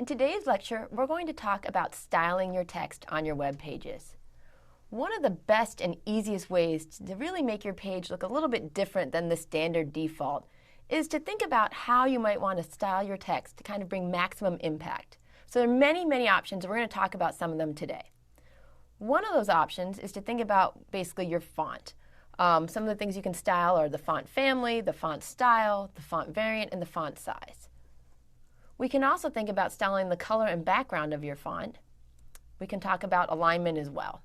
In today's lecture, we're going to talk about styling your text on your web pages. One of the best and easiest ways to really make your page look a little bit different than the standard default is to think about how you might want to style your text to kind of bring maximum impact. So there are many, many options. We're going to talk about some of them today. One of those options is to think about basically your font. Some of the things you can style are the font family, the font style, the font variant, and the font size. We can also think about styling the color and background of your font. We can talk about alignment as well.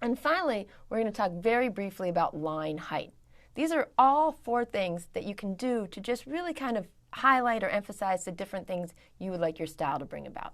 And finally, we're going to talk very briefly about line height. These are all 4 things that you can do to just really kind of highlight or emphasize the different things you would like your style to bring about.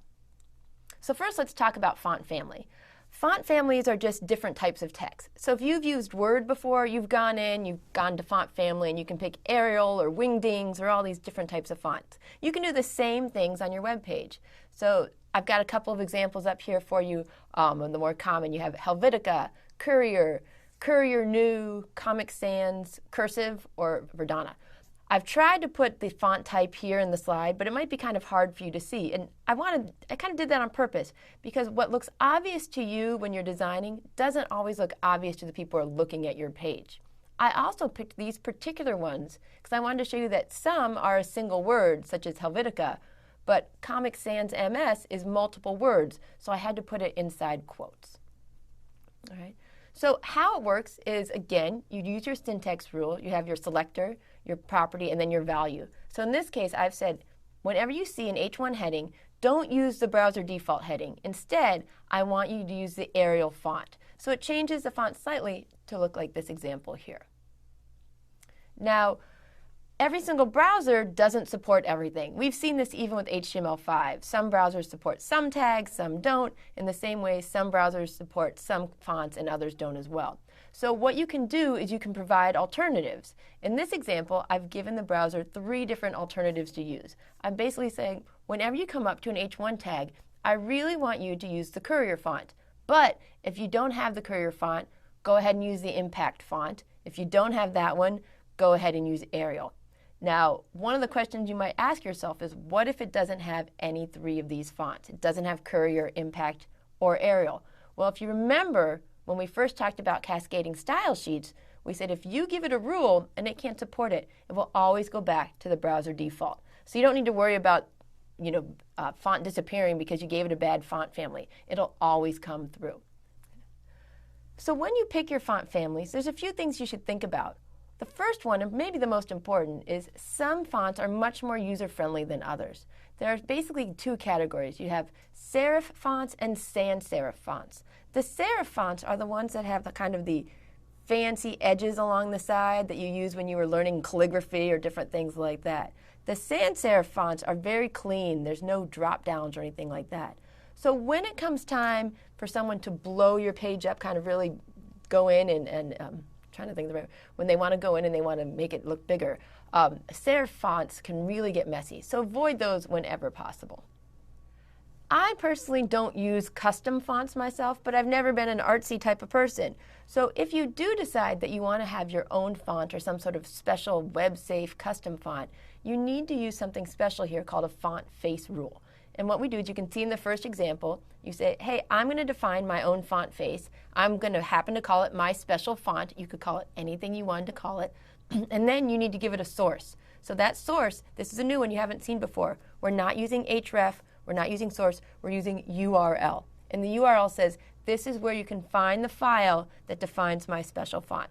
So first, let's talk about font family. Font families are just different types of text. So if you've used Word before, you've gone to font family, and you can pick Arial or Wingdings or all these different types of fonts. You can do the same things on your web page. So I've got a couple of examples up here for you. The more common, you have Helvetica, Courier, Courier New, Comic Sans, Cursive, or Verdana. I've tried to put the font type here in the slide, but it might be kind of hard for you to see. And I kind of did that on purpose because what looks obvious to you when you're designing doesn't always look obvious to the people who are looking at your page. I also picked these particular ones because I wanted to show you that some are a single word, such as Helvetica, but Comic Sans MS is multiple words, so I had to put it inside quotes. All right. So how it works is, again, you use your syntax rule. You have your selector, your property, and then your value. So in this case, I've said, whenever you see an H1 heading, don't use the browser default heading. Instead, I want you to use the Arial font. So it changes the font slightly to look like this example here. Now, every single browser doesn't support everything. We've seen this even with HTML5. Some browsers support some tags, some don't. In the same way, some browsers support some fonts and others don't as well. So what you can do is you can provide alternatives. In this example, I've given the browser 3 different alternatives to use. I'm basically saying, whenever you come up to an H1 tag, I really want you to use the Courier font. But if you don't have the Courier font, go ahead and use the Impact font. If you don't have that one, go ahead and use Arial. Now, one of the questions you might ask yourself is, what if it doesn't have any 3 of these fonts? It doesn't have Courier, Impact, or Arial. Well, if you remember, when we first talked about cascading style sheets, we said if you give it a rule and it can't support it, it will always go back to the browser default. So you don't need to worry about font disappearing because you gave it a bad font family. It'll always come through. So when you pick your font families, there's a few things you should think about. The first one, and maybe the most important, is some fonts are much more user-friendly than others. There are basically 2 categories. You have serif fonts and sans serif fonts. The serif fonts are the ones that have the fancy edges along the side that you use when you were learning calligraphy or different things like that. The sans serif fonts are very clean. There's no drop-downs or anything like that. So when it comes time for someone to blow your page up, kind of really go in and trying to think of the when they want to go in and they want to make it look bigger. Serif fonts can really get messy, so avoid those whenever possible. I personally don't use custom fonts myself, but I've never been an artsy type of person. So if you do decide that you want to have your own font or some sort of special web-safe custom font, you need to use something special here called a font face rule. And what we do is, you can see in the first example, you say, hey, I'm going to define my own font face. I'm going to happen to call it my special font. You could call it anything you wanted to call it. And then you need to give it a source. So that source, this is a new one you haven't seen before. We're not using href. We're not using source. We're using URL. And the URL says, this is where you can find the file that defines my special font.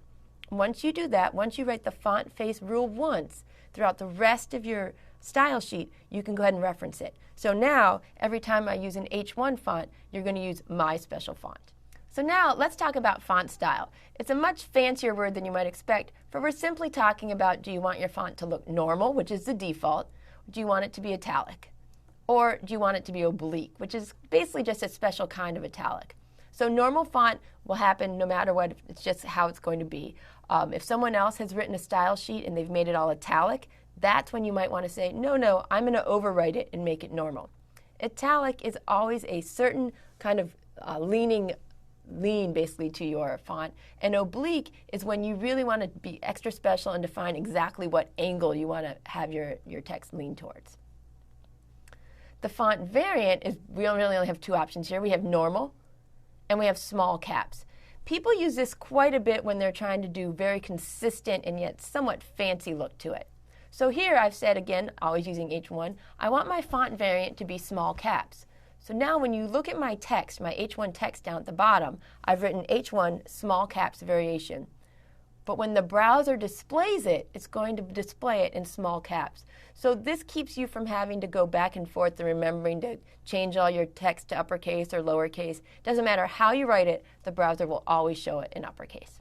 Once you do that, once you write the font face rule once, throughout the rest of your style sheet, you can go ahead and reference it. So now, every time I use an H1 font, you're going to use my special font. So now, let's talk about font style. It's a much fancier word than you might expect, but we're simply talking about, do you want your font to look normal, which is the default? Do you want it to be italic? Or do you want it to be oblique, which is basically just a special kind of italic? So normal font will happen no matter what. It's just how it's going to be. If someone else has written a style sheet and they've made it all italic, that's when you might want to say, no, I'm going to overwrite it and make it normal. Italic is always a certain kind of lean basically to your font. And oblique is when you really want to be extra special and define exactly what angle you want to have your text lean towards. The font variant is, we really only have two options here. We have normal and we have small caps. People use this quite a bit when they're trying to do very consistent and yet somewhat fancy look to it. So here I've said, again, always using H1, I want my font variant to be small caps. So now when you look at my text, my H1 text down at the bottom, I've written H1 small caps variation. But when the browser displays it, it's going to display it in small caps. So this keeps you from having to go back and forth and remembering to change all your text to uppercase or lowercase. Doesn't matter how you write it, the browser will always show it in uppercase.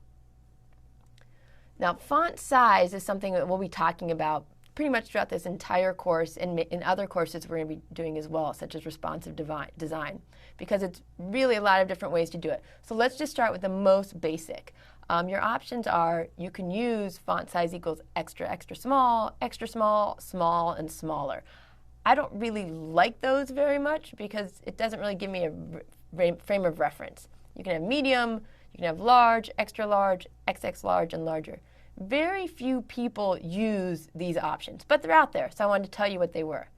Now, font size is something that we'll be talking about pretty much throughout this entire course, and in other courses we're going to be doing as well, such as responsive design, because it's really a lot of different ways to do it. So let's just start with the most basic. Your options are, you can use font size equals extra, extra small, small, and smaller. I don't really like those very much because it doesn't really give me a frame of reference. You can have medium, you can have large, extra large, XX large, and larger. Very few people use these options, but they're out there, so I wanted to tell you what they were.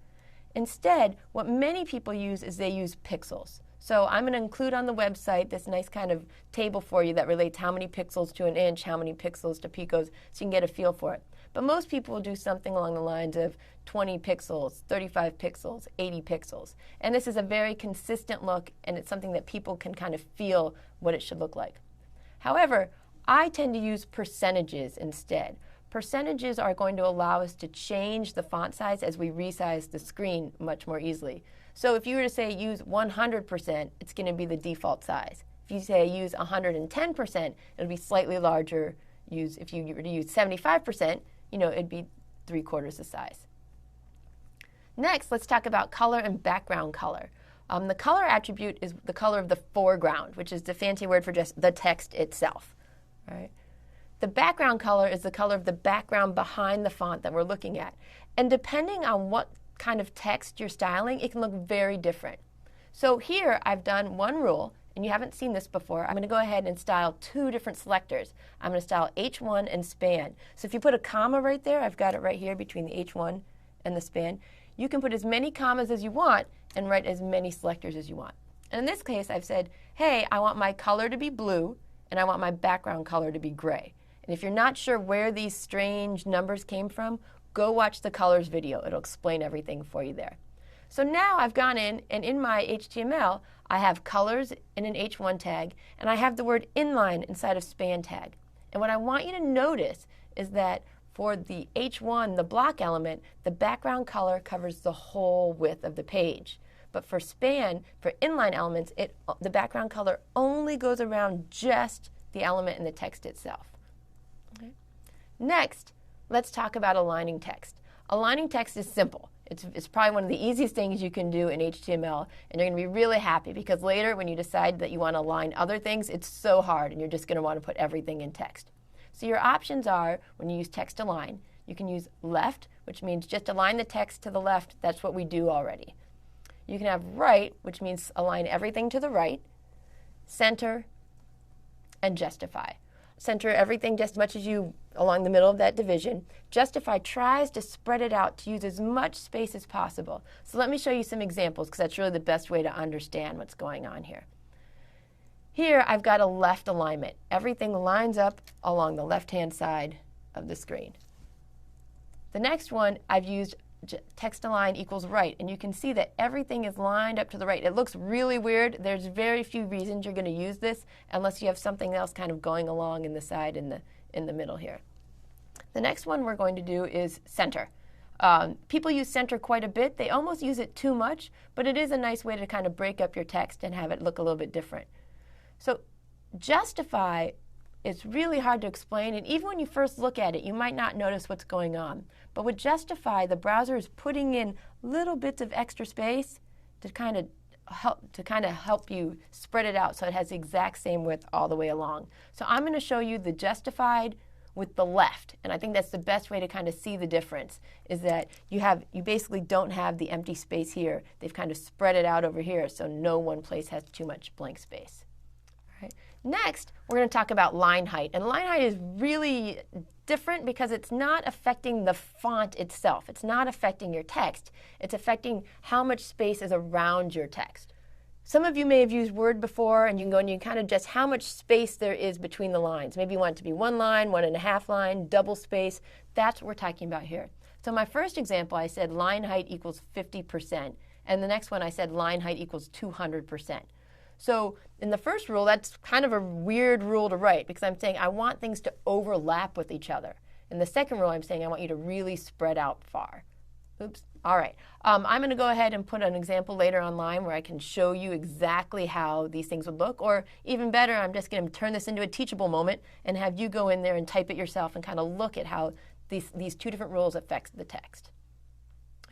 Instead, what many people use is they use pixels. So I'm going to include on the website this nice kind of table for you that relates how many pixels to an inch, how many pixels to picos, so you can get a feel for it. But most people will do something along the lines of 20 pixels, 35 pixels, 80 pixels. And this is a very consistent look, and it's something that people can kind of feel what it should look like. However, I tend to use percentages instead. Percentages are going to allow us to change the font size as we resize the screen much more easily. So if you were to say use 100%, it's going to be the default size. If you say use 110%, it'll be slightly larger. If you were to use 75%, it'd be 3/4 the size. Next, let's talk about color and background color. The color attribute is the color of the foreground, which is the fancy word for just the text itself. Right? The background color is the color of the background behind the font that we're looking at. And depending on what kind of text you're styling, it can look very different. So here I've done one rule, and you haven't seen this before. I'm going to go ahead and style two different selectors. I'm going to style H1 and span. So if you put a comma right there, I've got it right here between the H1 and the span. You can put as many commas as you want and write as many selectors as you want. And in this case, I've said, hey, I want my color to be blue, and I want my background color to be gray. And if you're not sure where these strange numbers came from, go watch the colors video. It'll explain everything for you there. So now I've gone in, and in my HTML, I have colors in an H1 tag, and I have the word inline inside of span tag. And what I want you to notice is that for the H1, the block element, the background color covers the whole width of the page. But for span, for inline elements, the background color only goes around just the element in the text itself. Okay. Next, let's talk about aligning text. Aligning text is simple. It's probably one of the easiest things you can do in HTML, and you're going to be really happy because later when you decide that you want to align other things, it's so hard and you're just going to want to put everything in text. So your options are, when you use text align, you can use left, which means just align the text to the left. That's what we do already. You can have right, which means align everything to the right, center, and justify. Center everything just as much as you along the middle of that division. Justify tries to spread it out to use as much space as possible. So let me show you some examples because that's really the best way to understand what's going on here. Here I've got a left alignment. Everything lines up along the left-hand side of the screen. The next one I've used text align equals right, and you can see that everything is lined up to the right. It looks really weird. There's very few reasons you're going to use this unless you have something else kind of going along in the side in the middle here. The next one we're going to do is center. People use center quite a bit. They almost use it too much, but it is a nice way to kind of break up your text and have it look a little bit different. So justify is really hard to explain, and even when you first look at it, you might not notice what's going on. But with justify, the browser is putting in little bits of extra space to kind of help you spread it out so it has the exact same width all the way along. So I'm going to show you the justified with the left, and I think that's the best way to kind of see the difference, is that you basically don't have the empty space here. They've kind of spread it out over here, so no one place has too much blank space. All Right. Next, we're going to talk about line height. And line height is really different because it's not affecting the font itself. It's not affecting your text. It's affecting how much space is around your text. Some of you may have used Word before, and you can go and you can kind of adjust how much space there is between the lines. Maybe you want it to be 1 line, 1.5 line, double space. That's what we're talking about here. So my first example, I said line height equals 50%. And the next one, I said line height equals 200%. So in the first rule, that's kind of a weird rule to write because I'm saying I want things to overlap with each other. In the second rule, I'm saying I want you to really spread out far. Oops. All right. I'm going to go ahead and put an example later online where I can show you exactly how these things would look. Or even better, I'm just going to turn this into a teachable moment and have you go in there and type it yourself and kind of look at how these two different rules affect the text.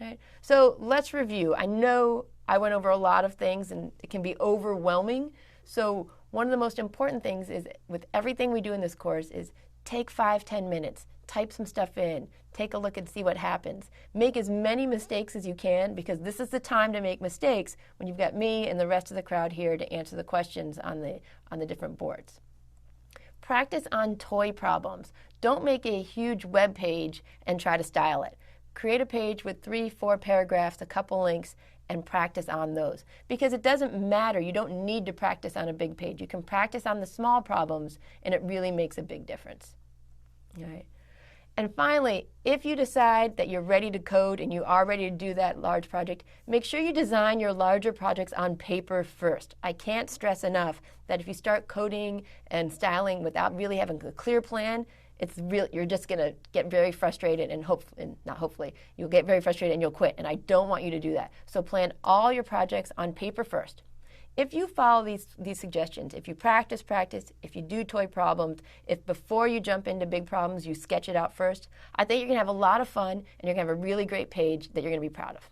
All right. So let's review. I know I went over a lot of things and it can be overwhelming. So one of the most important things is with everything we do in this course is take 5-10 minutes, type some stuff in, take a look and see what happens. Make as many mistakes as you can because this is the time to make mistakes when you've got me and the rest of the crowd here to answer the questions on the different boards. Practice on toy problems. Don't make a huge web page and try to style it. Create a page with 3-4 paragraphs, a couple links, and practice on those. Because it doesn't matter. You don't need to practice on a big page. You can practice on the small problems, and it really makes a big difference. All right. And finally, if you decide that you're ready to code and you are ready to do that large project, make sure you design your larger projects on paper first. I can't stress enough that if you start coding and styling without really having a clear plan, you're just going to get very frustrated and you'll get very frustrated and you'll quit. And I don't want you to do that. So plan all your projects on paper first. If you follow these suggestions, if you practice, if you do toy problems, if before you jump into big problems you sketch it out first, I think you're going to have a lot of fun and you're going to have a really great page that you're going to be proud of.